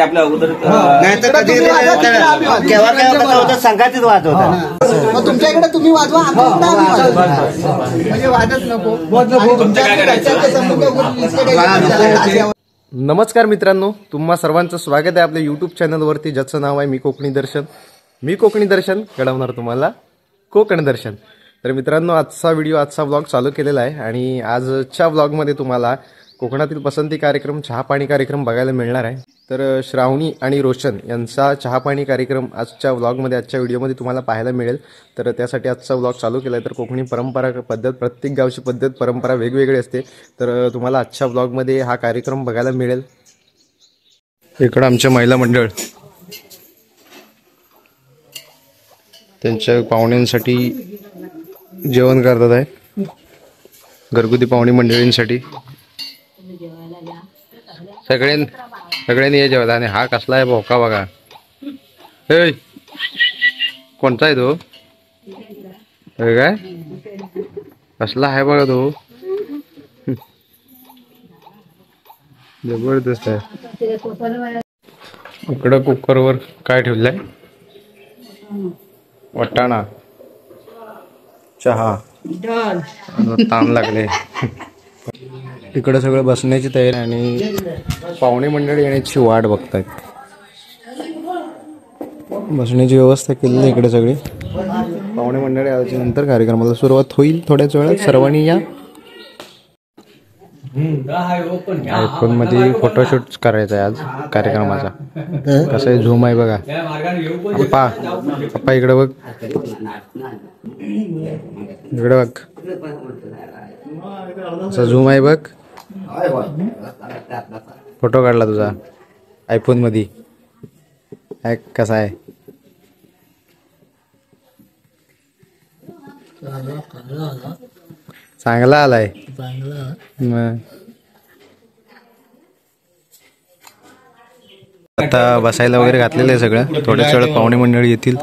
आपल्या अगोदर संघातीच वाद होता. तुमच्या इकडे तुम्ही वाजवा, म्हणजे वादच नको. नमस्कार मित्रांनो, तुम्हा सर्वांचं स्वागत आहे आपल्या यूट्यूब चॅनलवरती, ज्याचं नाव आहे मी कोकणी दर्शन. मी कोकणी दर्शन घडवणार तुम्हाला कोकण दर्शन. तर मित्रांनो, आजचा व्लॉग चालू केलेला आहे आणि आजच्या व्लॉगमध्ये तुम्हाला कोकणातील पसंती कार्यक्रम, चहापाणी कार्यक्रम बघायला मिळणार आहे. तर श्रावणी आणि रोशन यांचा चहापाणी कार्यक्रम आजच्या व्लॉगमध्ये, आजच्या व्हिडिओमध्ये तुम्हाला पाहायला मिळेल. तर त्यासाठी आजचा व्लॉग चालू केला आहे. तर कोकणी परंपरा पद्धत, प्रत्येक गावची पद्धत परंपरा वेगवेगळी असते. तर तुम्हाला आजच्या व्लॉगमध्ये हा कार्यक्रम बघायला मिळेल. इकडं आमच्या महिला मंडळ त्यांच्या पाहुण्यांसाठी जेवण करतात आहे, घरगुती पाहुणी मंडळींसाठी. सगळ्यांनी हे जेवत. आणि हा कसला आहे भोका बघा. हे कोणता आहे तो? काय कसला आहे बघा तो, जबरदस्त आहे. इकडं कुकरवर काय ठेवलंय? वाटाणा, चहा, ताण लागले. इकडे सगळं बसण्याची तयारी आणि पाहुणे मंडळी येण्याची वाट बघतायत. बसण्याची व्यवस्था केलेली आहे इकडे. सगळी पाहुणे मंडळी आल्याच्या नंतर कार्यक्रमाला सुरुवात होईल. थोड्याच वेळात सर्वांनी या. आयफोन मध्ये फोटोशूट करायचा आहे आज कार्यक्रमाचा. कसं आहे, झूम आहे बघा. पप्पा इकडे बघ, इकडे बघ, असा झूम आहे बघ. फोटो काढला तुझा आयफोन मध्ये. कसा आहे? चांगला आलाय. आता बसायला वगैरे घातलेलं आहे सगळं. थोड्याच वेळात पाहुणे मंडळी येतील.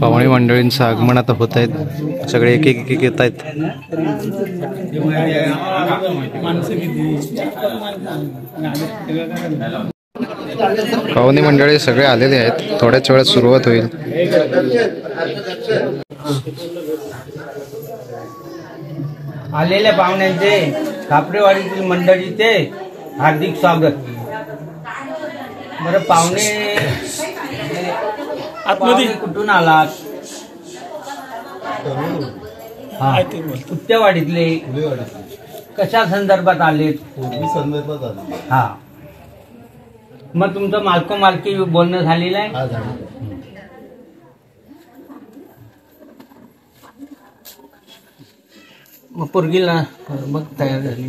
पाहुणे मंडळींचं आगमन आता होत आहेत. सगळे एक एक एक येत आहेत. पाहुणे मंडळी सगळे आलेले आहेत. थोड्याच वेळात सुरुवात होईल. आलेल्या पाहुण्यांचे, कापरेवाडीतील मंडळीचे हार्दिक स्वागत. बरं, पाहुणे कुठून आलात? उत्तेवाडीतले. कशा संदर्भात आलेत? हा, मग तुमचं मालकी बोलणं झालेलं आहे? मग पोरगीला मग तयार झाली.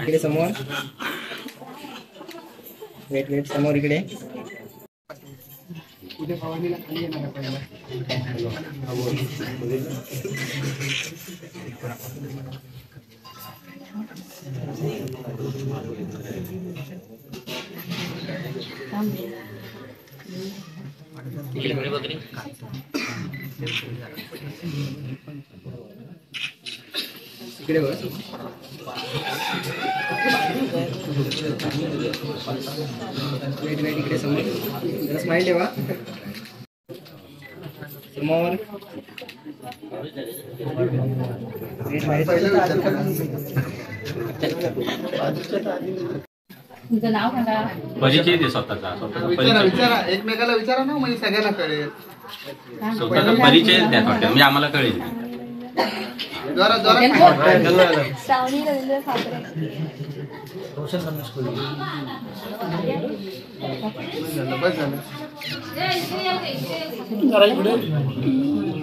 इकडे समोर, वेट समोर इकडे. इकडे बघ. इकडे समोर जरा स्माइल ठेवा. समोर परिचय दे स्वतःचा. विचारा एकमेकाला, विचारा ना, म्हणजे सगळ्यांना कळेल. स्वतःचा परिचय द्या थोडक्यात, म्हणजे आम्हाला कळेल. जोरात जोरात श्रावणी रवींद्र ठाकरे. बस झालं.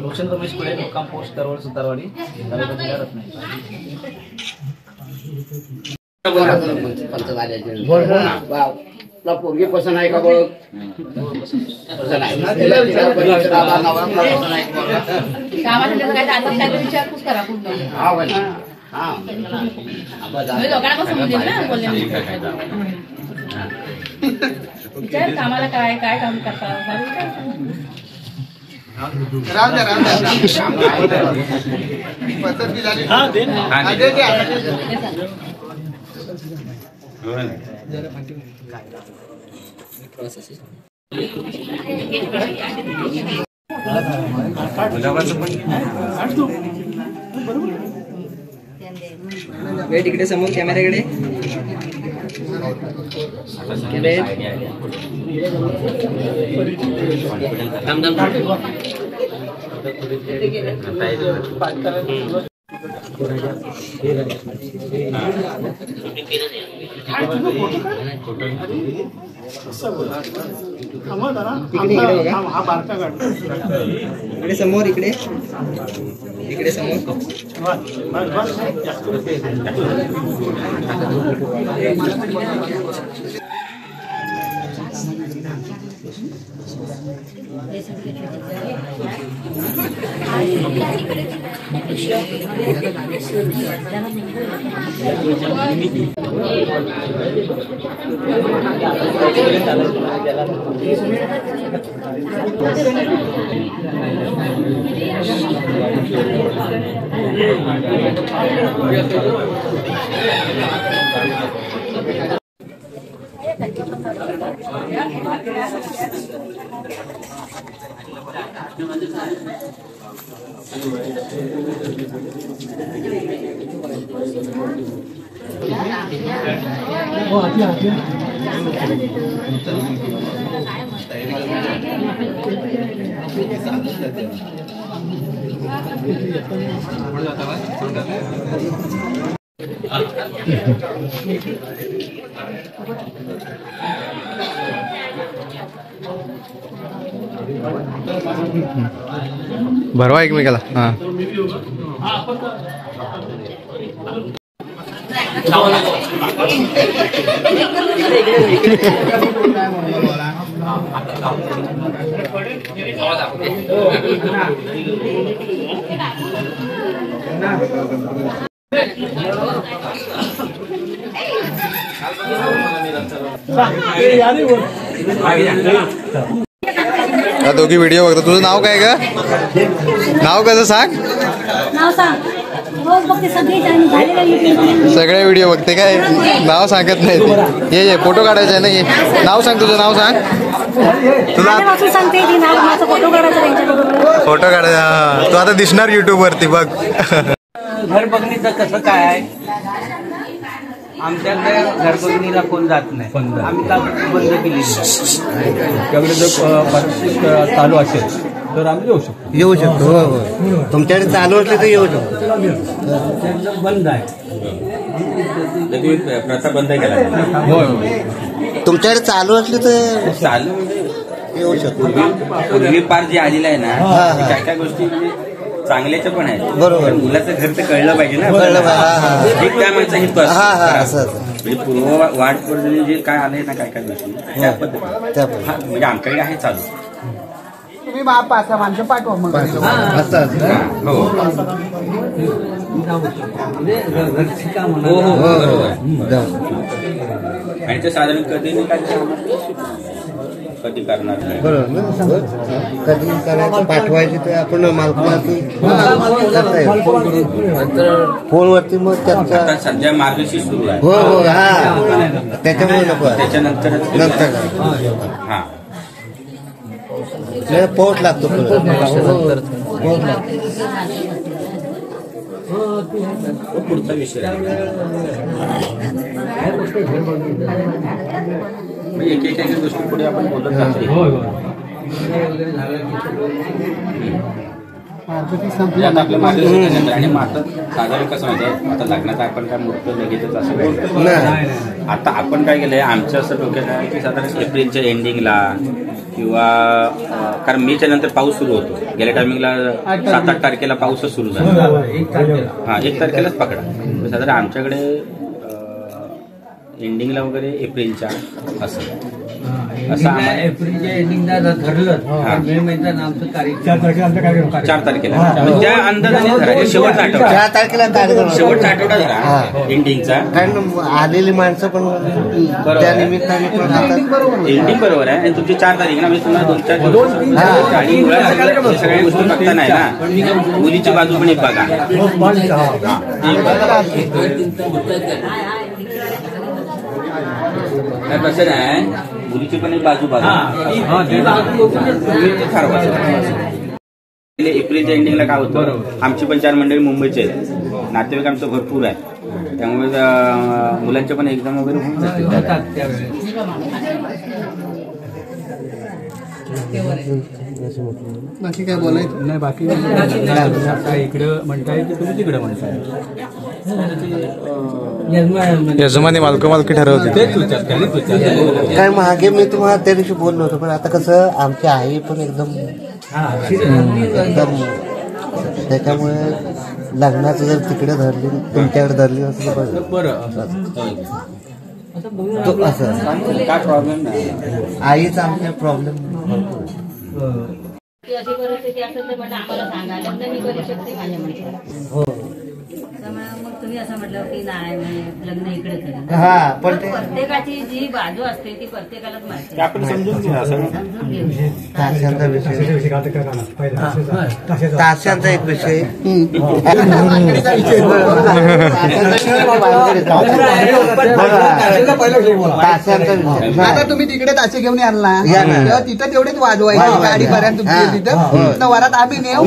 रोशन रमेश कुळे, मुक्काम पोस्ट करवड सुतारवाडी, तालुका जिल्हा रत्नागिरी. पोरगी पसंत आहे का बघ. कामाच्या काय आता विचारपूस करा पूर्ण. लोकांना कसं समजेल ना बोलले. विचार कामाला काय काय काम करतात. राम द्या पसंती झाली. दे द्या. वेट इकडे समोर कॅमेऱ्याकडे. इकडे समोर इकडे इकडे समोर. भरवा एकमेकाला. हा दोघी व्हिडिओ बघतो. तुझं नाव काय का? नाव कसं सांग. नाव सांग. रोज बघते सगळे व्हिडिओ बघते काय? नाव सांगत नाही. ये फोटो काढायचा आहे ना. ये नाव सांग. तुझं नाव सांग. तुला सांगते फोटो काढायचा. फोटो काढायचा. तू आता दिसणार युट्यूब वरती बघ. घर बघणीचं कसं काय आहे? आमच्याकडे घर बघणीला कोण जात नाही. आम्ही का बंद केली. त्याकडे जर परिस्थिती चालू असेल तर आम्ही येऊ शकतो. हो हो. तुमच्याकडे चालू असले तर येऊ शकतो. त्यांचं बंद आहे. प्रथा बंद केला. तुमच्याकडे चालू असले तर चालू म्हणजे येऊ शकतो. पूर्वी पार जे आलेलं आहे ना, काय काय गोष्टी म्हणजे चांगल्याच्या पण आहेत. बरोबर. मुलाचं घर तर कळलं पाहिजे ना. कळलं पाहिजे. हे काय माणसं हे असं म्हणजे पूर्व वाढ पद्धतीने जे काय आलंय ना, काय काय गोष्टी त्या पद्धती त्या पण. म्हणजे आमच्याकडे आहे चालू. तुम्ही पाच माणसं पाठवा मग. असं हो घरची काम हो हो बरोबर. हो. आणि ते साधारण कधी नाही काय कधी करणार नाही. बरोबर. कधी करायचं पाठवायची तर आपण मालकावरती फोनवरती मग त्याचा. आता सध्या मार्गशीर्ष सुरू आहे. हो हो. हा त्याच्यामुळे नको आहे. त्याच्यानंतर नंतर हा पोट लागतो. पोट लागतो. पुढचा विषय एक एक गोष्टी पुढे आपण बोलत जातो. आता आपलं मार्गदर्शन आणि मग आता साधारण कसं माहिती आता लग्नाचा आपण काय मूर्त लगेचच असं काही. आता आपण काय केलंय आमचं असं डोक्यात आहे की साधारण एप्रिलच्या एंडिंगला किंवा कारण मेच्या नंतर पाऊस सुरू होतो. गेल्या टायमिंगला 7-8 तारखेला पाऊसच सुरू झाला. 1 तारखेलाच पकडा. साधारण आमच्याकडे एंडिंगला वगैरे एप्रिलच्या असं एप्रिलच्या एंडिंगला ठरलं मे महिन्यात आमचं कार्यक्रम 4 तारखेला त्या अंदाजाने धरायचं. शेवटचा आठवडा 4 तारखेला कार्यक्रम शेवटचा आठवडा धरा एंडिंगचा. कारण आलेली माणसं पण त्या निमित्ताने पण आता एंडिंग बरोबर आहे. आणि तुमची 4 तारीख ना म्हणजे तुम्हाला 2-4 दिवस आणि मुलांच्या सगळ्या गोष्टी बघता नाही ना. मुलीची बाजू पण एक बघा. कसं नाही मुलीची पण एक बाजू बघा. एप्रिलच्या एंडिंगला काय होतं आमची पण 4 मंडळी मुंबईचे आहेत. नातेवाईक आमचं भरपूर आहे. त्यामुळे मुलांच्या पण एक्झाम वगैरे होऊन जाते. बाकी काय बोलायचं नाही. बाकी इकडं म्हणताय की तुम्ही तिकडं म्हणताय. यजमानी मालकी ठरवते. तेच विचार काय मागे मी तुम्हाला त्या दिवशी बोललो होतो पण आता कसं आमची आई पण एकदम त्याच्यामुळे लग्नाचं जर तिकडे धरली तुमच्याकडे धरली असं बरं. असं काय प्रॉब्लेम नाही. आईच आमच्या प्रॉब्लेम अशी परिस्थिती असेल तर म्हटलं आम्हाला सांगा. लग्न मी करू शकते माझ्या मुलीचं. मग तुम्ही असं म्हटलं की नाही लग्न इकडे करा. हा पण ते प्रत्येकाची जी बाजू असते ती प्रत्येकालाच माहिती. आपण समजून घेऊ. समजून घेऊ. ताशांचा विषय ताशांचा एक विषय ताशांचा विषय. आता तुम्ही तिकडे ताशे घेऊन याल ना तेव्हा तिथं तेवढेच वाजवायची गाडी पर्यंत तुमची तिथं वरात आम्ही नेऊ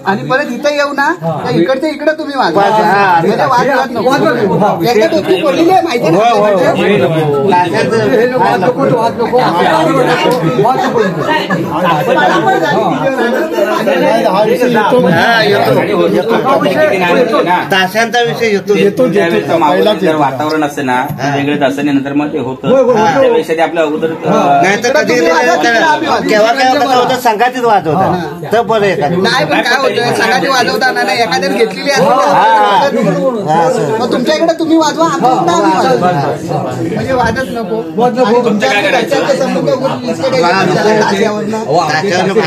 आणि परत इथं येऊ ना इकडच्या इकडे तुम्ही वाजवा. म्हणजे वाजवत नको. एकदा टोपी पडलेली आहे माहिती ताशांचा विषय येतो. जर वातावरण असते ना वेगळंच असतं नंतर मग ते होतं. त्यापेक्षा ते आपल्या अगोदर नाही तर कधी केव्हा केव्हा कसं होतं संघातीच वाजवतात तर बरं एखादी. नाही पण काय होतं सगळ्यांनी वाजवताना नाही एखाद्याने घेतलेली असते मग तुमच्या इकडे तुम्ही वाजवा आमच्या इकडे आम्ही वाजवा. म्हणजे वाजत नको. तुमच्या घरच्यांचे संबंध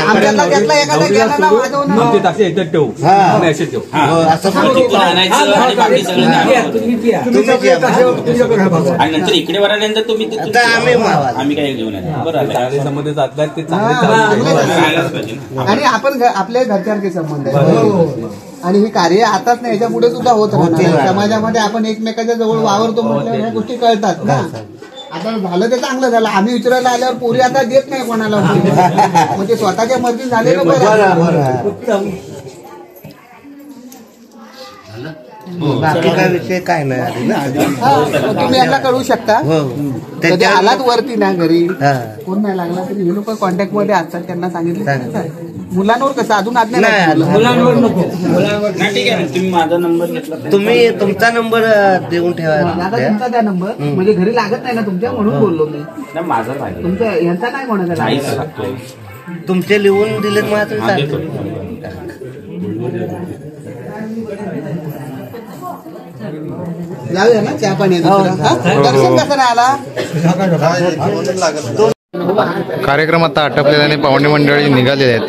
आमच्याला त्यातला एखादा गेला ना वाजवणार. ते तासे एकदा ठेवू मेसेज ठेवू. आणि नंतर इकडे वराल्यानंतर तुम्ही आम्ही काय घेऊन चांगले संबंध साधतात ते आणि आपण आपल्या घरच्यांचे संबंध आहे. आणि हे कार्य आताच नाही याच्या पुढे सुद्धा होत राहणार. समाजामध्ये आपण एकमेकाच्या जवळ वावरतो म्हटल्यावर ह्या गोष्टी कळतात ना. आता झालं ते चांगलं झालं. आम्ही विचारायला आल्यावर पोरी आता देत नाही कोणाला. म्हणजे स्वतःच्या मर्जी झालेलं बरं. बाकी काय विषय काय नाही. तुम्ही यांना कळू शकता. कधी आलात वरती ना घरी कोण नाही लागला तरी हे लोक कॉन्टॅक्ट मध्ये असतात. त्यांना सांगितलं मुलांवर कसं अजून आज्ञा नाही. मुलांवर नको. ठीक आहे. तुम्ही माझा नंबर घेतला तुम्ही तुमचा नंबर देऊन ठेवा. तुमचा द्या नंबर. म्हणजे घरी लागत नाही ना तुमच्या म्हणून बोललो मी. माझा लागेल. तुमचा यांचा काय कोणाचा तुमचे लिहून दिले मात्र जाऊया ना चहा पाणी. दर्शन कसं नाही आला. कार्यक्रम आता आटपलेला आणि पाहुणे मंडळी निघालेले आहेत.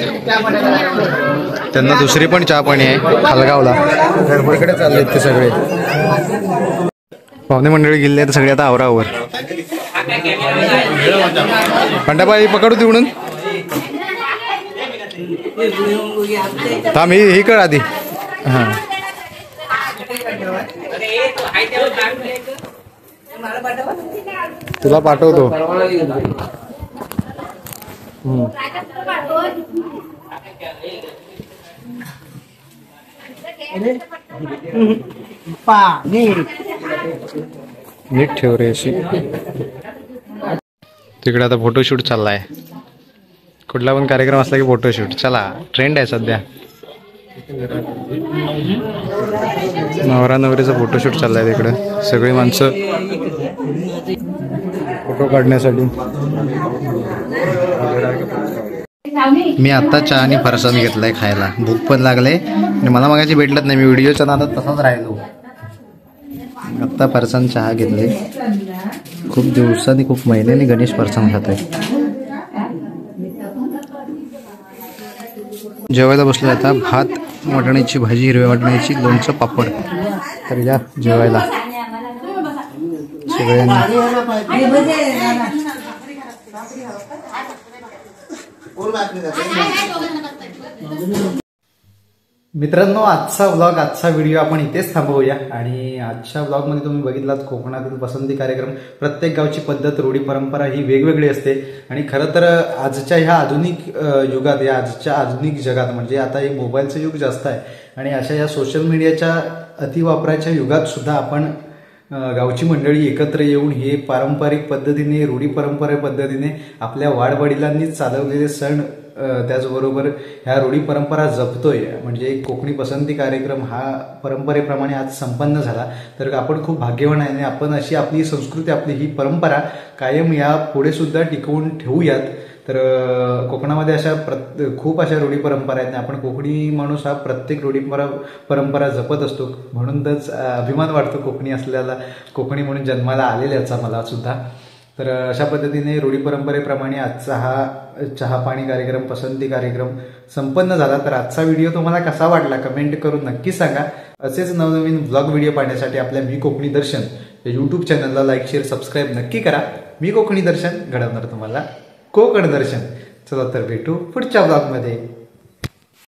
त्यांना दुसरी पण चहा पाणी आहे खालगावला. गडबडकडे चालले ते सगळे पाहुणे मंडळी गेले आहेत सगळे आता आवरावर. पंडाबाई पकडू तिकडून थांब ही कळ आधी. हां तुला पाठवतो. नीट ठेव रे अशी. तिकडे आता फोटोशूट चाललाय. कुठला पण कार्यक्रम असला की फोटोशूट चला ट्रेंड आहे सध्या. नवरा नवरीचा फोटोशूट चाललाय तिकडे. सगळी माणसं फोटो काढण्यासाठी. मी आता चहा आणि फरसाण घेतलाय खायला. भूक पण लागले आणि मला मगाशी भेटलंच नाही. मी व्हिडिओच्या नादात तसाच राहिलो. आत्ता फरसाण चहा घेतले. खूप दिवसांनी खूप महिन्यांनी गणेश फरसाण खात आहे. जेवायला बसलो आता. भात, वाटाण्याची भाजी, हिरव्या वाटाण्याची, लोणचं, पापड. तर या जेवायला सगळ्यांना. मित्रांनो, आजचा व्लॉग, आजचा व्हिडिओ आपण इथेच थांबवूया. आणि आजच्या व्लॉगमध्ये तुम्ही बघितलात कोकणातील पसंती कार्यक्रम. प्रत्येक गावची पद्धत, रूढी, परंपरा ही वेगवेगळी असते. आणि खरं तर आजच्या ह्या आधुनिक युगात, या आजच्या आधुनिक जगात, म्हणजे आता हे मोबाईलचं युग जास्त आहे आणि अशा या सोशल मीडियाच्या अतिवापराच्या युगात सुद्धा आपण गावची मंडळी एकत्र येऊन हे पारंपरिक पद्धतीने, रूढी परंपरा पद्धतीने आपल्या वाडवडिलांनीच चालवलेले सण, त्याचबरोबर ह्या रूढी परंपरा जपतोय. म्हणजे कोकणी पसंती कार्यक्रम हा परंपरेप्रमाणे आज संपन्न झाला. तर आपण खूप भाग्यवान आहे आणि आपण अशी आपली संस्कृती, आपली ही परंपरा कायम या पुढे सुद्धा टिकवून ठेवूयात. तर कोकणामध्ये अशा खूप अशा रूढी परंपरा आहेत. आपण कोकणी माणूस हा प्रत्येक रूढी परंपरा जपत असतो. म्हणूनच अभिमान वाटतो कोकणी असलेला, कोकणी म्हणून जन्माला आलेल्याचा मला सुद्धा. तर अशा पद्धतीने रूढी परंपरेप्रमाणे आजचा हा चहा पाणी कार्यक्रम, पसंती कार्यक्रम संपन्न झाला. तर आजचा व्हिडिओ तुम्हाला कसा वाटला कमेंट करून नक्की सांगा. असेच नवनवीन ब्लॉग व्हिडिओ पाहण्यासाठी आपल्या मी कोकणी दर्शन या यूट्यूब चॅनलला लाईक, शेअर, सबस्क्राईब नक्की करा. मी कोकणी दर्शन घडवणार तुम्हाला कोकण दर्शन. चला तर भेटू पुढच्या ब्लॉगमध्ये.